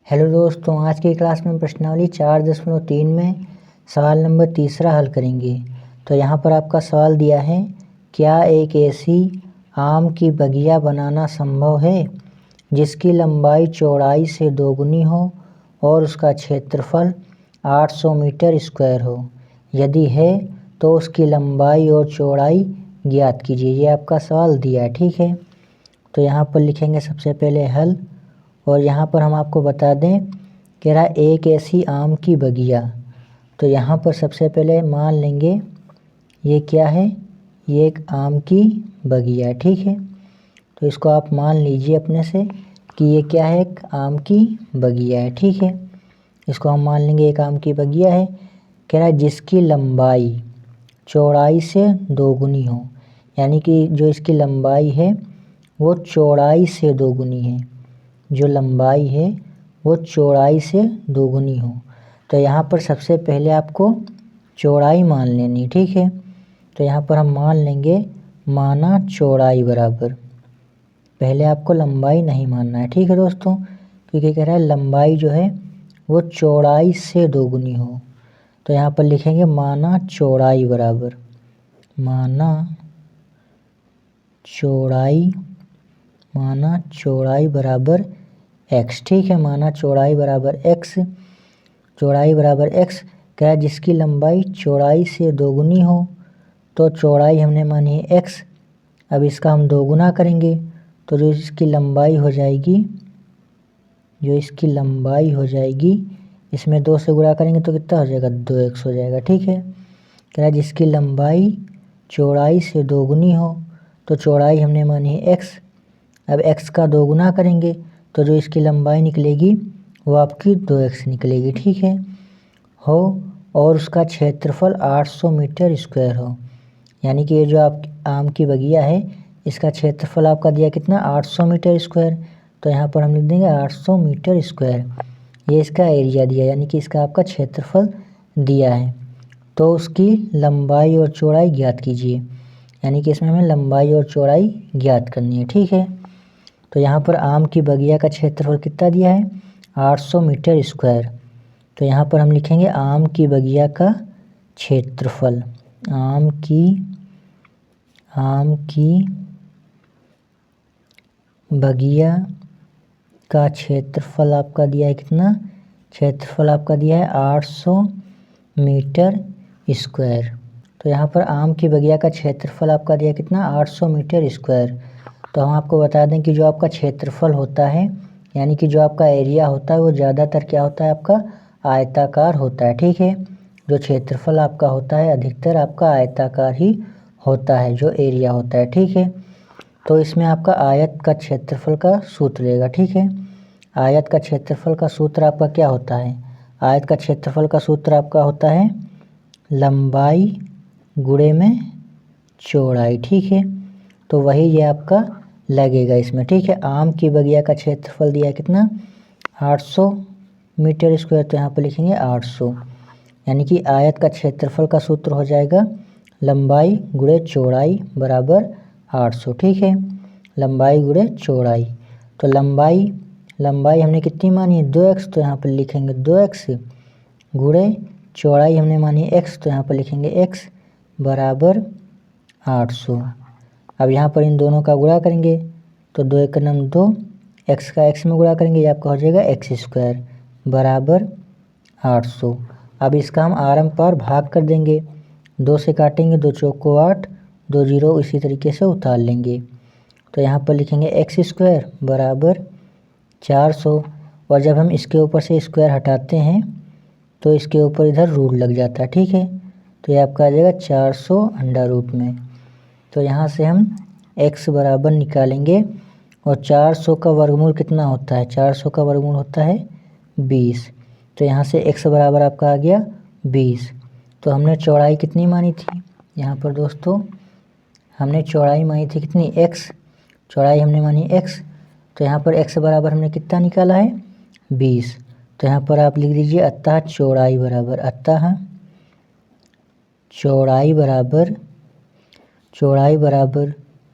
Hello दोस्तों, आज की क्लास में प्रश्नावली 4.3 में सवाल नंबर 3 हल करेंगे। तो यहाँ पर आपका सवाल दिया है, क्या एक ऐसी आम की बगिया बनाना संभव है जिसकी लंबाई चौड़ाई से दोगुनी हो और उसका क्षेत्रफल 800 मीटर स्क्वायर हो? यदि है तो उसकी लंबाई और चौड़ाई ज्ञात कीजिए। ये आपका सवाल दिया है, ठीक है। तो यहाँ पर लिखेंगे सबसे पहले हल, और यहाँ पर हम आपको बता दें कह रहा एक ऐसी आम की बगिया। तो यहाँ पर सबसे पहले मान लेंगे ये क्या है, ये एक आम की बगिया है, ठीक है। तो इसको आप मान लीजिए अपने से कि ये क्या है, एक आम की बगिया है, ठीक है। इसको हम मान लेंगे एक आम की बगिया है। कह रहा है जिसकी लंबाई चौड़ाई से दोगुनी हो, यानी कि जो इसकी लंबाई है वो चौड़ाई से दोगुनी है, जो लंबाई है वो चौड़ाई से दोगुनी हो। तो यहाँ पर सबसे पहले आपको चौड़ाई मान लेनी, ठीक है। तो यहाँ पर हम मान लेंगे माना चौड़ाई बराबर, पहले आपको लंबाई नहीं मानना है, ठीक है दोस्तों, क्योंकि कह रहा है लंबाई जो है वो चौड़ाई से दोगुनी हो। तो यहाँ पर लिखेंगे माना चौड़ाई बराबर, माना चौड़ाई बराबर x, ठीक है। माना चौड़ाई बराबर x, चौड़ाई बराबर x कह रहा है जिसकी लंबाई चौड़ाई से दोगुनी हो। तो चौड़ाई हमने मानी है x, अब इसका हम दोगुना करेंगे तो जो इसकी लंबाई हो जाएगी, इसमें 2 से गुणा करेंगे तो कितना हो जाएगा, 2x हो जाएगा, ठीक है। कह रहा है जिसकी लंबाई चौड़ाई से दोगुनी हो, तो चौड़ाई हमने मानी है x, अब x का दोगुना करेंगे तो जो इसकी लंबाई निकलेगी वो आपकी 2x निकलेगी, ठीक है। हो और उसका क्षेत्रफल 800 मीटर स्क्वायर हो, यानी कि ये जो आप आम की बगिया है इसका क्षेत्रफल आपका दिया कितना, 800 मीटर स्क्वायर। तो यहाँ पर हम लिख देंगे 800 मीटर स्क्वायर, ये इसका एरिया दिया, यानी कि इसका आपका क्षेत्रफल दिया है। तो उसकी लंबाई और चौड़ाई ज्ञात कीजिए, यानी कि इसमें हमें लंबाई और चौड़ाई ज्ञात करनी है, ठीक है। तो यहाँ पर आम की बगिया का क्षेत्रफल कितना दिया है, 800 मीटर स्क्वायर। तो यहाँ पर हम लिखेंगे आम की बगिया का क्षेत्रफल, आम की बगिया का क्षेत्रफल आपका दिया है कितना, क्षेत्रफल आपका दिया है 800 मीटर स्क्वायर। तो यहाँ पर आम की बगिया का क्षेत्रफल आपका दिया कितना, 800 मीटर स्क्वायर। तो हम आपको बता दें कि जो आपका क्षेत्रफल होता है, यानी कि जो आपका एरिया होता है वो ज़्यादातर क्या होता है, आपका आयताकार होता है, ठीक है। जो क्षेत्रफल आपका होता है अधिकतर आपका आयताकार ही होता है, जो एरिया होता है, ठीक है। तो इसमें आपका आयत का क्षेत्रफल का सूत्र रहेगा, ठीक है। आयत का क्षेत्रफल का सूत्र आपका क्या होता है, आयत का क्षेत्रफल का सूत्र आपका होता है लंबाई गुणे में चौड़ाई, ठीक है। तो वही ये आपका लगेगा इसमें, ठीक है। आम की बगिया का क्षेत्रफल दिया कितना, 800 मीटर स्क्वायर, तो यहाँ पर लिखेंगे 800, यानी कि आयत का क्षेत्रफल का सूत्र हो जाएगा लंबाई गुणे चौड़ाई बराबर 800, ठीक है। लंबाई गुणे चौड़ाई, तो लंबाई हमने कितनी मानी है, 2x, तो यहाँ पर लिखेंगे 2x गुणे चौड़ाई हमने मानी है x, तो यहाँ पर लिखेंगे x बराबर 800। अब यहाँ पर इन दोनों का गुणा करेंगे तो 2 एक नम 2, x का x में गुणा करेंगे ये आपका हो जाएगा x स्क्वायर बराबर 800। अब इसका हम आरम पार भाग कर देंगे, 2 से काटेंगे, 2 चौक को 8, 2 जीरो इसी तरीके से उतार लेंगे। तो यहाँ पर लिखेंगे x स्क्वायर बराबर 400, और जब हम इसके ऊपर से स्क्वायर हटाते हैं तो इसके ऊपर इधर रूट लग जाता है, ठीक है। तो ये आपका आ जाएगा 400 अंडर रूट में। तो यहाँ से हम x बराबर निकालेंगे, और 400 का वर्गमूल कितना होता है, 400 का वर्गमूल होता है 20। तो यहाँ से x बराबर आपका आ गया 20। तो हमने चौड़ाई कितनी मानी थी, यहाँ पर दोस्तों हमने चौड़ाई मानी थी कितनी, x, चौड़ाई हमने मानी x। तो यहाँ पर x बराबर हमने कितना निकाला है, 20। तो यहाँ पर आप लिख दीजिए अतः चौड़ाई बराबर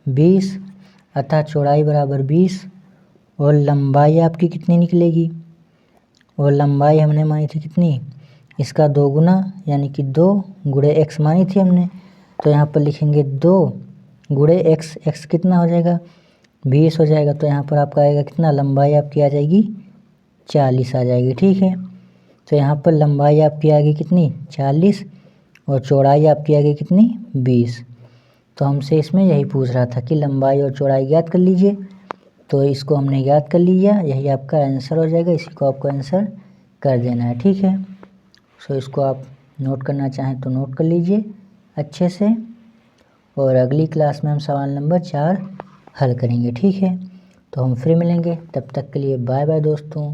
20, अतः चौड़ाई बराबर 20, और लंबाई आपकी कितनी निकलेगी, और लंबाई हमने मानी थी कितनी, इसका 2 गुना यानी कि 2 गुणे x मानी थी हमने। तो यहाँ पर लिखेंगे 2 गुणे x, x कितना हो जाएगा 20 हो जाएगा। तो यहाँ पर आपका आएगा कितना, लंबाई आपकी आ जाएगी 40 आ जाएगी। ठीक है, तो यहाँ पर लंबाई आपकी आ गई कितनी 40 और चौड़ाई आपकी आ गई कितनी 20। तो हमसे इसमें यही पूछ रहा था कि लंबाई और चौड़ाई ज्ञात कर लीजिए। तो इसको हमने ज्ञात कर लिया, यही आपका आंसर हो जाएगा। इसी को आपको आंसर कर देना है। ठीक है, सो इसको आप नोट करना चाहें तो नोट कर लीजिए अच्छे से, और अगली क्लास में हम सवाल नंबर 4 हल करेंगे। ठीक है, तो हम फिर मिलेंगे, तब तक के लिए बाय बाय दोस्तों।